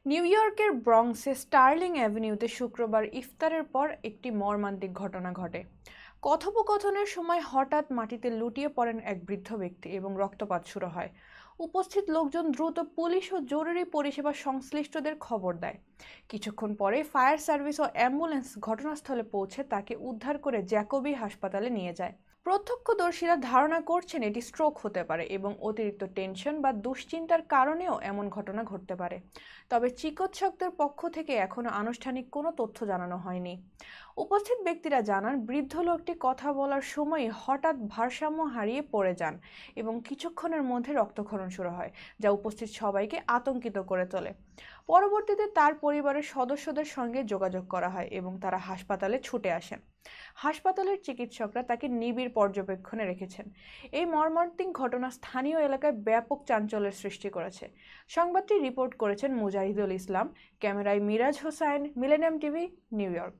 New ইয়র্কের ব্রঙ্কসে Sterling অ্যাভিনিউতে শুক্রবার ইফতারের পর একটি মর্মান্তিক ঘটনা ঘটে। কথোপকথনের সময় হঠাৎ মাটিতে লুটিয়ে পড়েন এক বৃদ্ধ ব্যক্তি এবং রক্তপাত শুরু হয়। উপস্থিত লোকজন দ্রুত পুলিশ ও জরুরি পরিষেবা সংশ্লিষ্টদের খবর দেয়। কিছুক্ষণ পরে ফায়ার সার্ভিস ও অ্যাম্বুলেন্স ঘটনাস্থলে পৌঁছে তাকে উদ্ধার করে জ্যাকোবি হাসপাতালে নিয়ে যায়। প্রত্যক্ষদর্শীরা ধারণা করছেন এটি স্ট্রোক হতে পারে এবং অতিরিক্ত টেনশন বা দুশ্চিন্তার কারণেও এমন ঘটনা ঘটতে পারে। তবে চিকিৎসকদের পক্ষ থেকে এখনো আনুষ্ঠানিক কোনো তথ্য জানানো হয়নি। উপস্থিত ব্যক্তিরা জানান, বৃদ্ধ লোকটি কথা বলার সময় হঠাৎ ভারসাম্য হারিয়ে পড়ে যান এবং কিছুক্ষণের মধ্যে রক্তক্ষরণ শুরু হয়, যা উপস্থিত সবাইকে আতঙ্কিত করে তোলে। পরবর্তীতে তার পরিবারের সদস্যদের সঙ্গে যোগাযোগ করা হয় এবং তারা হাসপাতালে ছুটে আসেন। হাসপাতালের চিকিৎসকরা তাকে নিবিড় পর্যবেক্ষণে রেখেছেন। এই মর্মান্তিক ঘটনা স্থানীয় এলাকায় ব্যাপক চাঞ্চল্যের সৃষ্টি করেছে। সংবাদটি রিপোর্ট করেছেন মুজাহিদুল ইসলাম। ক্যামেরায় Miraj Hossain, Millennium TV, New York.